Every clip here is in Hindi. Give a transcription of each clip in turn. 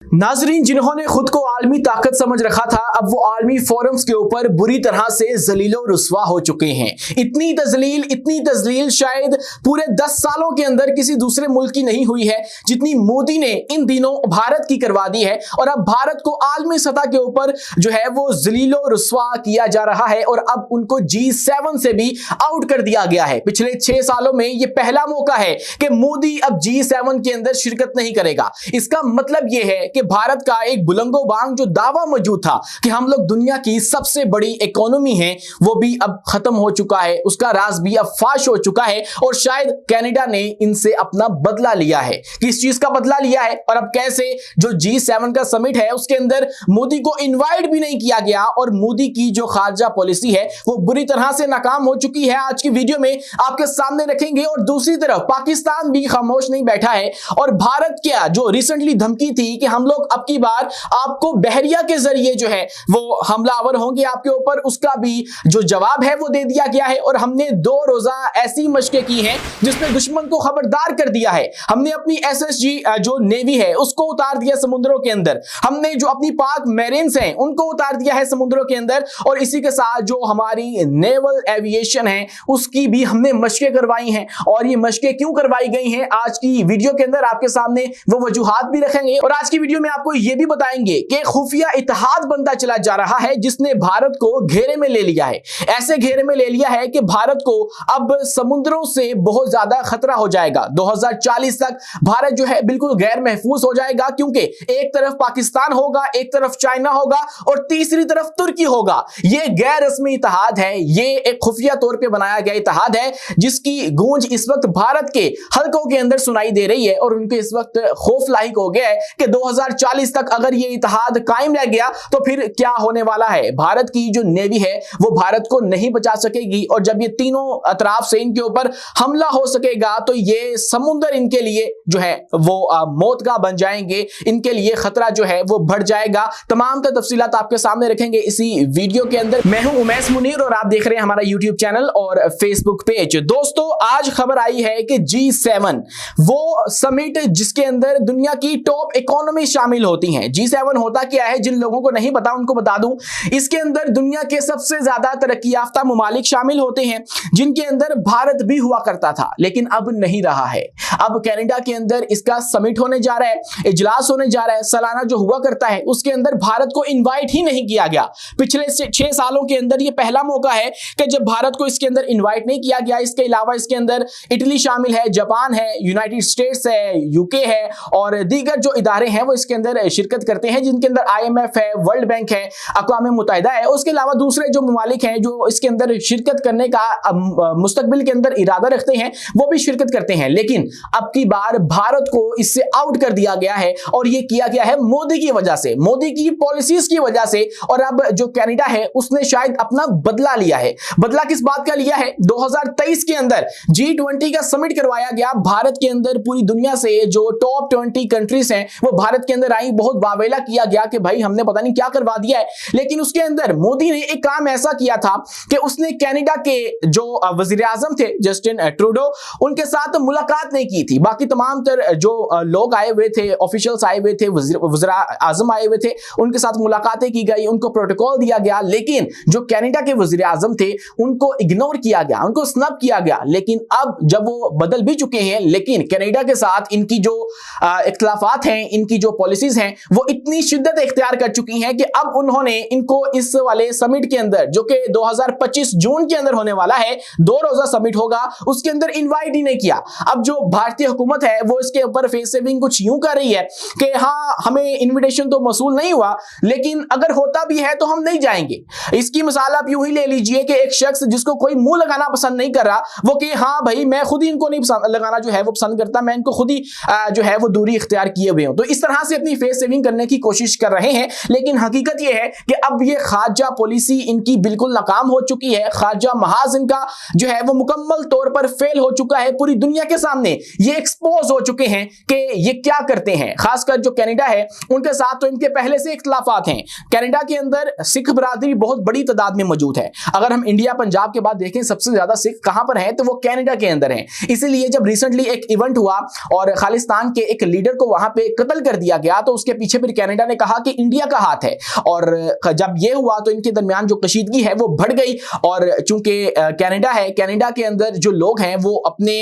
नाजरीन, जिन्होंने खुद को आलमी ताकत समझ रखा था, अब वो आलमी फोरम्स के ऊपर बुरी तरह से जलीलो रुस्वा हो चुके हैं। इतनी तजलील शायद पूरे 10 सालों के अंदर किसी दूसरे मुल्क की नहीं हुई है जितनी मोदी ने इन दिनों भारत की करवा दी है। और अब भारत को आलमी सतह के ऊपर जो है वो जलीलो रुस्वा किया जा रहा है और अब उनको G7 से भी आउट कर दिया गया है। पिछले 6 सालों में ये पहला मौका है कि मोदी अब G7 के अंदर शिरकत नहीं करेगा। इसका मतलब ये है कि भारत का एक बुलंदो बांग जो दावा मौजूद था कि हम लोग दुनिया की सबसे बड़ी इकोनॉमी हैं, वो भी अब खत्म हो चुका है। उसका राज भी अब फाश हो चुका है और शायद कनाडा ने इनसे अपना बदला लिया है। किस चीज का बदला लिया है और अब कैसे जो G7 का समिट है उसके अंदर मोदी को इनवाइट भी नहीं किया गया और मोदी की जो खारजा पॉलिसी है वो बुरी तरह से नाकाम हो चुकी है, आज की वीडियो में आपके सामने रखेंगे। और दूसरी तरफ पाकिस्तान भी खामोश नहीं बैठा है और भारत क्या जो रिसेंटली धमकी थी कि हम लोग अब की बार आपको बहरिया के जरिए जो है वो हमलावर होंगे आपके ऊपर, उसका भी जो जवाब है वो दे दिया गया है। और हमने 2 रोजा ऐसी मशकें की हैं जिसमें दुश्मन को खबरदार कर दिया है। हमने अपनी SSG जो नेवी है उसको उतार दिया समुद्रों के अंदर, हमने जो अपनी पाक मेरिन्स हैं उनको उतार दिया है समुद्रों के अंदर, और इसी के साथ जो हमारी नेवल एविएशन है उसकी भी हमने मशकें करवाई हैं। और ये मशकें क्यों करवाई गई हैं आज की वीडियो के अंदर आपके सामने वो वजूहात भी रखेंगे। और आज की वीडियो में आपको ये भी बताएंगे कि खुफिया इत्तेहाद बनता चला जा रहा है जिसने भारत को घेरे में ले लिया है। ऐसे घेरे में ले लिया है कि भारत को अब समुद्रों से बहुत ज्यादा खतरा हो जाएगा। 2040 तक भारत जो है बिल्कुल गैर महफूज हो जाएगा, क्योंकि एक तरफ पाकिस्तान होगा, एक तरफ चाइना होगा और तीसरी तरफ तुर्की होगा। ये गैर रस्मी इत्तेहाद है, ये एक खुफिया तौर पे बनाया गया इत्तेहाद है जिसकी गूंज इस वक्त भारत के हलकों के अंदर सुनाई दे रही है। और उनके इस वक्त खौफ लाहिक हो गया है कि 2040 तक अगर ये इत्तेहाद कायम रह गया तो फिर क्या होने वाला है। भारत की जो नेवी है वो भारत को नहीं बचा सकेगी और जब ये तीनों अतराफ से इनके ऊपर हमला हो सकेगा तो ये समुद्र इनके लिए जो है वो मौत का बन जाएंगे, इनके लिए खतरा जो है वो बढ़ जाएगा। तमाम तफसीलात आपके सामने रखेंगे इसी वीडियो के अंदर। मैं हूं उमैस मुनीर और आप देख रहे हैं हमारा यूट्यूब चैनल और फेसबुक पेज। दोस्तों, आज खबर आई है कि G7 वो समिट जिसके अंदर दुनिया की टॉप इकोनॉमी शामिल होती हैं। G7 होता क्या है, जिन लोगों को नहीं पता उनको बता दूं, इसके अंदर दुनिया के सबसे ज्यादा तरक्की याफ्ता ममालिक शामिल होते हैं, जिनके अंदर भारत भी हुआ करता था लेकिन अब नहीं रहा है। अब कनाडा के अंदर इसका समिट होने जा रहा है, इजलास होने जा रहा है, सालाना जो हुआ करता है उसके अंदर भारत को इनवाइट ही नहीं किया गया। पिछले 6 सालों के अंदर ये पहला मौका है कि जब भारत को इसके अंदर इनवाइट नहीं किया गया। इसके अलावा इसके अंदर इटली शामिल है, जापान है, यूनाइटेड स्टेट्स है, यूके है और दीगर जो इदारे हैं वो इसके अंदर शिरकत करते हैं, जिनके अंदर IMF है, वर्ल्ड बैंक है, अक़वाम मुत्तहिदा है। उसके अलावा दूसरे जो ममालिक हैं जो इसके अंदर शिरकत करने का मुस्तकबिल के अंदर इरादा रखते हैं वो भी शिरकत करते हैं। लेकिन अब की बार भारत को इससे आउट कर दिया गया है और ये किया गया है मोदी की वजह से, मोदी की पॉलिसीज की वजह से। और अब जो कनाडा है उसने शायद अपना बदला लिया है। बदला किस बात का लिया है? 2023 के अंदर G20 का समिट करवाया गया भारत के अंदर। पूरी दुनिया से जो टॉप 20 कंट्रीज हैं वो भारत के अंदर आई। बहुत वावेला किया गया कि भाई हमने पता नहीं क्या करवा दिया है, लेकिन उसके अंदर मोदी ने एक काम ऐसा किया था कि उसने कनाडा के जो वजीर आजम थे जस्टिन ट्रूडो, उनके साथ मुलाकात नहीं की थी। बाकी तमाम जो लोग आए हुए थे, ऑफिशियल्स आए हुए थे, वजीर आजम आए हुए थे, उनके साथ मुलाकातें की गई, उनको प्रोटोकॉल दिया गया। लेकिन जो कनाडा के वजीर आजम थे उनको इग्नोर किया गया, उनको स्नब किया गया। लेकिन अब जब वो बदल भी चुके हैं, लेकिन कनाडा के साथ इनकी जो इख्तिलाफात हैं, इनकी जो पॉलिसीज हैं वो इतनी शिद्दत इख्तियार कर चुकी हैं कि अब उन्होंने इनको इस वाले समिट के अंदर जो कि 2025 जून के अंदर होने वाला है, 2 रोजा समिट होगा, उसके अंदर इनवाइट ही नहीं किया। अब जो भारतीय हुकूमत है वो इसके ऊपर फेस सेविंग कुछ यूं कर रही है कि हाँ हमें इनविटेशन तो मौसूल नहीं हुआ, लेकिन अगर होता भी है तो हम नहीं जाएंगे। इसकी मिसाल आप यूं ही ले लीजिए कि एक शख्स जिसको कोई मुंह लगाना पसंद नहीं कर रहा, वो कि हाँ भाई मैं खुद ही इनको नहीं लगाना जो है वो पसंद करता, मैं इनको खुद ही जो है वो दूरी इख्तियार किए हुए हूं। तो इस तरह से अपनी फेस सेविंग करने की कोशिश कर रहे हैं। लेकिन हकीकत यह है कि अब ये खारजा पॉलिसी इनकी बिल्कुल नाकाम हो चुकी है। खारजा महाज इनका जो है वो मुकम्मल तौर पर फेल हो चुका है। पूरी दुनिया के सामने ये एक्सपोज हो चुके हैं कि ये क्या करते हैं। खासकर जो कनाडा है उनके साथ तो इनके पहले से इख्तिलाफात हैं। कनाडा के अंदर सिख बरादरी बहुत बड़ी तादाद में मौजूद है। अगर हम इंडिया पंजाब के बाद देखें सबसे ज्यादा सिख कहां पर हैं तो वो कनाडा के अंदर हैं। इसीलिए जब रिसेंटली एक इवेंट हुआ और खालिस्तान के एक लीडर को वहां पे कत्ल कर दिया दिया गया तो उसके पीछे फिर कनाडा ने कहा कि इंडिया का हाथ है, और जब यह हुआ तो इनके दरमियान जो कशीदगी है वो बढ़ गई। और चूंकि कनाडा है, कनाडा के अंदर जो लोग हैं वो अपने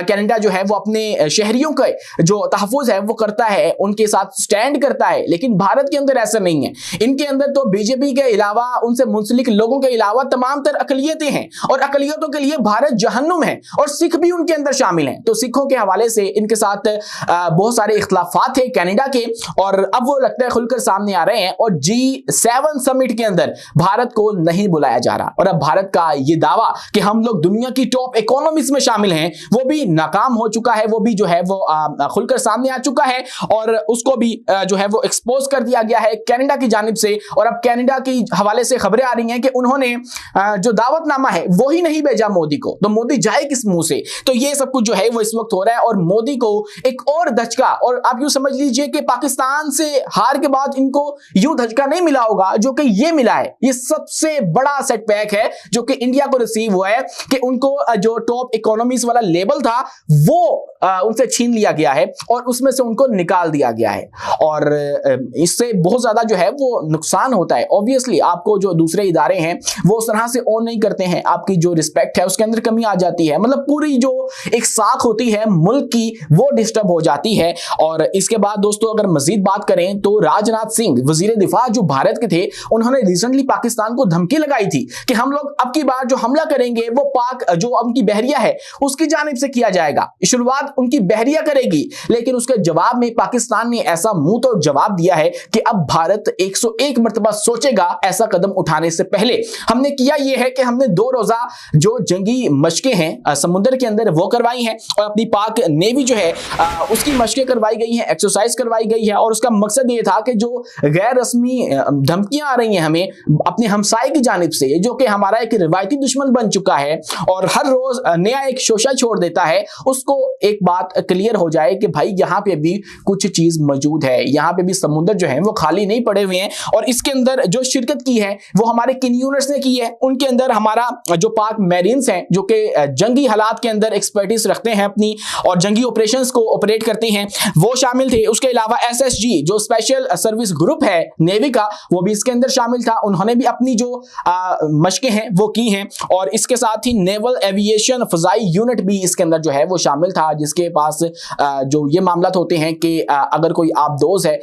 कनाडा जो है वो अपने शहरियों का जो तहफ़्फ़ुज़ है वो करता है, उनके साथ स्टैंड करता है। लेकिन भारत के अंदर ऐसा नहीं है। इनके अंदर तो बीजेपी के अलावा, उनसे मुंसलिक लोगों के अलावा तमाम तर अक़लियतें हैं, और अक़लियतों के लिए भारत जहन्नुम है, और सिख भी उनके अंदर शामिल हैं। तो सिखों के हवाले से इनके साथ बहुत सारे इख्तिलाफात थे कनाडा के, और अब वो लगता है खुलकर सामने आ रहे हैं। और G7 समिट के अंदर भारत को नहीं बुलाया जा रहा, और अब भारत का ये दावा कि हम लोग दुनिया की टॉप इकोनॉमीज में शामिल हैं वो भी नाकाम हो चुका है, वो भी जो है वो खुलकर सामने आ चुका है, और उसको भी जो है वो एक्सपोज कर दिया गया है कनाडा की जानिब से। और अब कनाडा की हवाले से खबरें आ रही हैं कि उन्होंने जो दावतनामा है वो ही नहीं भेजा मोदी को, तो मोदी जाए किस मुंह से। तो ये सब कुछ जो है वो इस वक्त हो रहा है, और मोदी को एक और धचका, और आप यूं समझ लीजिए कि पाकिस्तान से हार के बाद इनको यूं धचका नहीं मिला होगा जो कि ये मिला है। ये सबसे बड़ा सेटबैक है जो कि इंडिया को रिसीव हुआ है, कि उनको जो टॉप इकोनॉमीज वाला लेबल था वो उनसे छीन लिया गया है, और उसमें से उनको निकाल दिया गया है। और इससे बहुत ज्यादा जो है वो नुकसान होता है। ऑब्वियसली आपको जो दूसरे इदारे हैं वो उस तरह से ऑन नहीं करते हैं, आपकी जो रिस्पेक्ट है उसके अंदर कमी आ जाती है, मतलब पूरी जो एक साख होती है मुल्क की वो डिस्टर्ब हो जाती है। और इसके बाद दोस्तों अगर मजीद बात करें तो राजनाथ सिंह वजीर दिफा जो भारत के थे, उन्होंने रिसेंटली पाकिस्तान को धमकी लगाई थी कि हम लोग अब की बार जो हमला करेंगे वो पाक जो उनकी बहरिया है उसकी जानिब से किया जाएगा, शुरुआत उनकी बहरिया करेगी। लेकिन उसके जवाब में पाकिस्तान ने ऐसा मुंह तोड़ जवाब दिया है कि अब भारत 101 मरतबा सोचेगा ऐसा कदम उठाने से पहले। हमने किया यह है कि हमने 2 रोजा जो जंगी मशकें हैं समुद्र के अंदर वो करवाई हैं, और अपनी पाक नेवी जो है उसकी मशकें करवाई गई हैं, एक्सरसाइज करवाई गई है। और उसका मकसद ये था कि जो गैर रस्मी धमकियां आ रही हैं हमें अपने हमसाये की जानिब से, जो कि हमारा एक रिवायती दुश्मन बन चुका है और हर रोज नया एक शोशा छोड़ देता है, उसको एक बात क्लियर हो जाए कि भाई यहाँ पे भी कुछ चीज मौजूद है, यहाँ पे भी समुद्र जो है वो खाली नहीं पड़े हुए हैं। और इसके अंदर जो शिरकत की है वो हमारे किन यूनिट्स ने की है, उनके अंदर हमारा जो पाक मैरीन्स हैं जो कि जंगी हालात के अंदर एक्सपर्टीज रखते हैं अपनी, और जंगी ऑपरेशंस को ऑपरेट करते हैं, वो शामिल थे। उसके अलावा SSG जो स्पेशल सर्विस ग्रुप है नेवी का, वो भी इसके अंदर शामिल था, उन्होंने भी अपनी जो मशकें हैं वो की हैं। और इसके साथ ही नेवल एविएशन फजाई यूनिट भी इसके अंदर जो है वो शामिल था, जिसके पास जो ये मामला होते हैं कि अगर कोई आबदोज है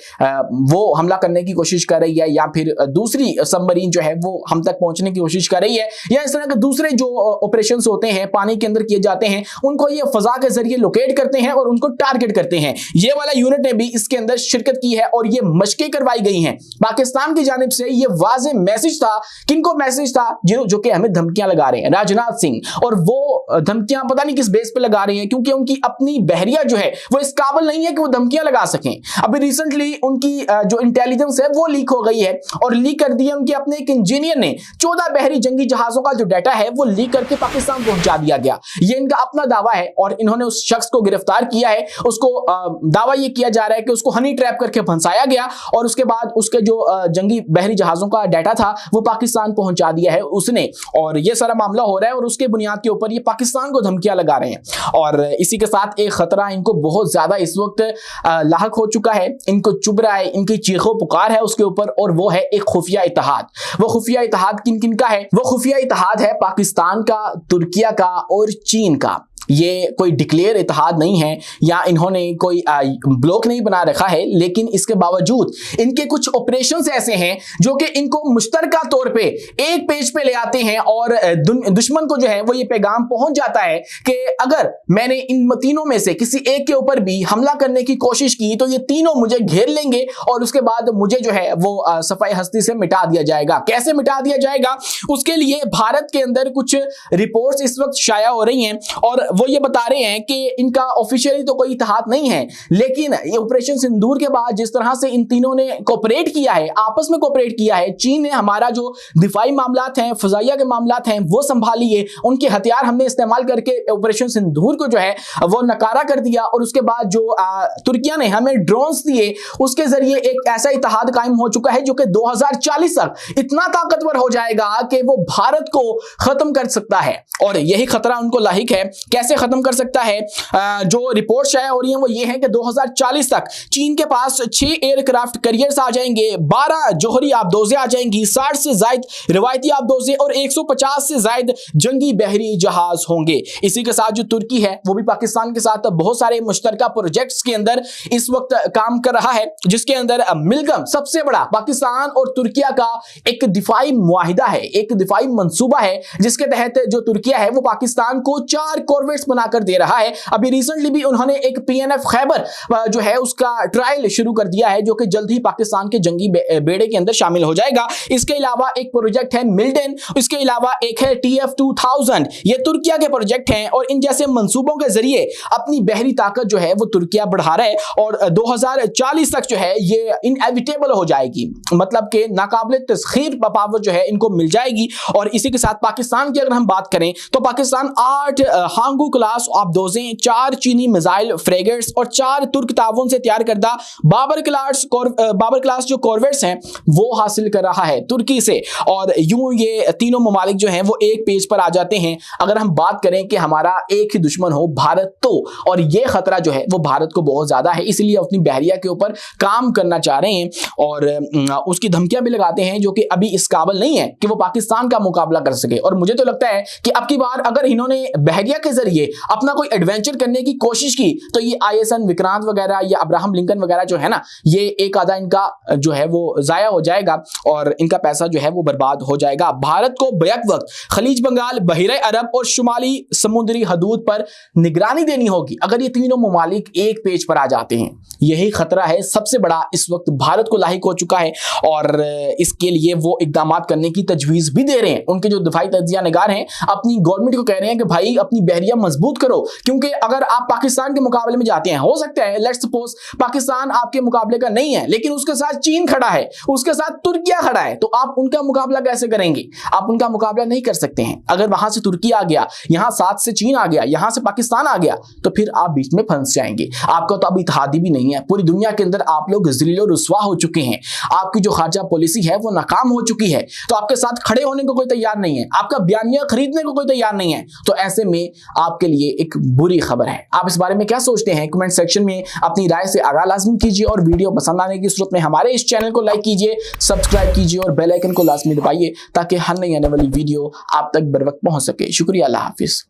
वो हमला करने की कोशिश कर रही है, या फिर दूसरी सबमरीन जो है वो हम तक पहुंचने की कोशिश कर रही है, या इस तरह के दूसरे जो ऑपरेशंस होते हैं पानी के अंदर किए जाते हैं, उनको ये फजा के जरिए लोकेट करते हैं और उनको टारगेट करते हैं। ये वाला यूनिट ने भी इसके अंदर शिरकत की है और ये मशकें करवाई गई हैं। पाकिस्तान की जानिब से ये वाज़ेह मैसेज था, किनको मैसेज था, जो कि हमें धमकियां लगा रहे हैं राजनाथ सिंह, और वो धमकियां पता नहीं किस बेस पे लगा रहे हैं, क्योंकि उनकी अपनी बहरिया जो है वो इस काबिल नहीं है कि वो धमकियां लगा सकें। अभी रिसेंटली उनकी जो इंटेलिजेंस है वो लीक हो गई है, और लीक कर दिया उनके अपने एक इंजीनियर ने 14 बहरी जंगी जहाजों का जो डाटा है वो लीक करके पाकिस्तान पहुंचा दिया गया। ये इनका अपना दावा है, और इन्होंने उस शख्स को गिरफ्तार किया है। उसको दावा ये किया जा रहा है कि उसको हनी ट्रैप करके फंसाया गया, और उसके बाद उसके जो जंगी बहरी जहाजों का डाटा था वो पाकिस्तान पहुंचा दिया है उसने, और ये सारा मामला हो रहा है, और उसके बुनियाद के ऊपर ये पाकिस्तान को धमकियां लगा रहे हैं। और इसी के साथ एक खतरा इनको बहुत ज्यादा इस वक्त लाहक हो चुका है, इनको चुभ रहा है, इनकी चीखों पुकार है उसके ऊपर, और वो है एक खुफिया इत्तेहाद। वो खुफिया इत्तेहाद किन किन का है? वो खुफिया इत्तेहाद है पाकिस्तान का, तुर्किया का और चीन का। ये कोई डिक्लेयर इत्तेहाद नहीं है, या इन्होंने कोई ब्लॉक नहीं बना रखा है, लेकिन इसके बावजूद इनके कुछ ऑपरेशंस ऐसे हैं जो कि इनको मुश्तरका तौर पे एक पेज पे ले आते हैं, और दुश्मन को जो है वो ये पैगाम पहुंच जाता है कि अगर मैंने इन तीनों में से किसी एक के ऊपर भी हमला करने की कोशिश की तो ये तीनों मुझे घेर लेंगे, और उसके बाद मुझे जो है वो सफाई हस्ती से मिटा दिया जाएगा। कैसे मिटा दिया जाएगा? उसके लिए भारत के अंदर कुछ रिपोर्ट्स इस वक्त शाया हो रही हैं, और वो ये बता रहे हैं कि इनका ऑफिशियली तो कोई इत्तेहाद नहीं है, लेकिन ये ऑपरेशन सिंदूर के बाद जिस तरह से इन तीनों ने कोऑपरेट किया है, आपस में कोऑपरेट किया है, चीन ने हमारा जो दिफाई मामलात हैं, फजाइया के मामलात हैं वो संभालिए, उनके हथियार हमने इस्तेमाल करके ऑपरेशन सिंदूर को जो है वो नकारा कर दिया, और उसके बाद जो तुर्किया ने हमें ड्रोन्स दिए, उसके जरिए एक ऐसा इत्तेहाद कायम हो चुका है जो कि 2040 तक इतना ताकतवर हो जाएगा कि वो भारत को खत्म कर सकता है। और यही खतरा उनको लाहिक है। कैसे कैसे खत्म कर सकता है। जो रिपोर्ट शाया हो रही है वो ये है कि 2040 तक चीन के पास 6 एयरक्राफ्ट कैरियर्स आ जाएंगे, 12 जोहरी आबदोजें आ जाएंगी, 60 से ज्यादा रिवायती आबदोजें और 150 से ज्यादा जंगी बहरी जहाज होंगे। इसी के साथ जो तुर्की है वो भी पाकिस्तान के साथ बहुत सारे मुश्तरका प्रोजेक्ट्स के अंदर इस वक्त काम कर रहा है, जिसके अंदर मिलगम सबसे बड़ा पाकिस्तान और तुर्किया का एक दिफाई मुआहिदा है, एक दिफाई मंसूबा है, जिसके तहत जो तुर्किया है वो पाकिस्तान को 4 कॉर्वेट्स बनाकर दे रहा है। अभी रिसेंटली भी उन्होंने एक PNF खैबर जो है उसका ट्रायल शुरू कर दिया है, जो कि जल्द ही पाकिस्तान के जंगी बेड़े के अंदर शामिल हो जाएगा। इसके अलावा एक प्रोजेक्ट है मिल्डन, इसके अलावा एक है TF2000, ये तुर्किया के प्रोजेक्ट हैं और इन जैसे मंसूबों के जरिए अपनी बहरी ताकत जो है वो तुर्किया बढ़ा रहा है और 2040 तक जो है ये इनएविटेबल हो जाएगी, मतलब कि नाकाबिल तस्खीर पावर जो है इनको मिल जाएगी। और इसी के साथ पाकिस्तान की अगर हम बात करें तो पाकिस्तान 8 हांगू क्लास आबदोजें, 4 चीनी मिसाइल फ्रेगेट्स और 4 तुर्क ताउन से तैयार करदा बाबर क्लास जो कॉर्वेट्स हैं वो हासिल कर रहा है तुर्की से। और यूं ये तीनों ममालिक जो हैं वो एक पेज पर आ जाते हैं। अगर हम बात करें कि हमारा एक ही दुश्मन हो भारत तो, और ये खतरा जो है वो भारत को बहुत ज्यादा है, इसलिए अपनी बहरिया के ऊपर काम करना चाह रहे हैं और उसकी धमकियां भी लगाते हैं, जो कि अभी इस काबिल नहीं है कि वो पाकिस्तान का मुकाबला कर सके। और मुझे तो लगता है कि अब की बार अगर इन्होंने बहरिया के जरिए अपना कोई एडवेंचर करने की कोशिश की तो ये ISN विक्रांत वगैरह या अब्राहम लिंकन वगैरह जो है ना, ये एक आधा इनका जो है वो जाया हो जाएगा और इनका पैसा जो है वो बर्बाद हो जाएगा। भारत को बैक वक्त खलीज बंगाल, बहिरे अरब और शुमाली समुद्री हदूद पर निगरानी देनी होगी अगर ये तीनों ममालिक एक पेज पर आ जाते हैं। यही खतरा है सबसे बड़ा इस वक्त भारत को लाहिक हो चुका है और इसके लिए वो इकदाम करने की तजवीज भी दे रहे हैं। उनके जो दिफाई तज्जिया निगार हैं अपनी गवर्नमेंट को कह रहे हैं कि भाई अपनी बहरिया मजबूत करो, क्योंकि अगर आप पाकिस्तान के मुकाबले में जाते हैं, हो सकता है लेट्स सपोज पाकिस्तान आपके मुकाबले का नहीं है लेकिन उसके साथ चीन खड़ा है, उसके साथ तुर्किया खड़ा है, तो आप उनका मुकाबला कैसे करेंगे? आप उनका मुकाबला नहीं कर सकते हैं। अगर वहां से तुर्की आ गया, यहां साथ से चीन आ गया, यहां से पाकिस्तान आ गया, तो फिर आप बीच में फंस जाएंगे। आपका तो अब इत्तेहादी भी नहीं है, पूरी दुनिया के अंदर आप लोग ज़लील और रुस्वा हो चुके हैं। आपकी जो खारजा पॉलिसी है वो नाकाम हो चुकी है, तो आपके साथ खड़े होने को कोई तैयार नहीं है, आपका बयानिया खरीदने को कोई तैयार नहीं है। तो ऐसे में आपके लिए एक बुरी खबर है। आप इस बारे में क्या सोचते हैं? कमेंट सेक्शन में अपनी राय से आगाह लाजमी कीजिए और वीडियो पसंद आने की सूरत में हमारे इस चैनल को लाइक कीजिए, सब्सक्राइब कीजिए और बेल आइकन को लाजमी दबाइए ताकि हर नई आने वाली वीडियो आप तक बर वक्त पहुंच सके। शुक्रिया, अल्लाह हाफिज।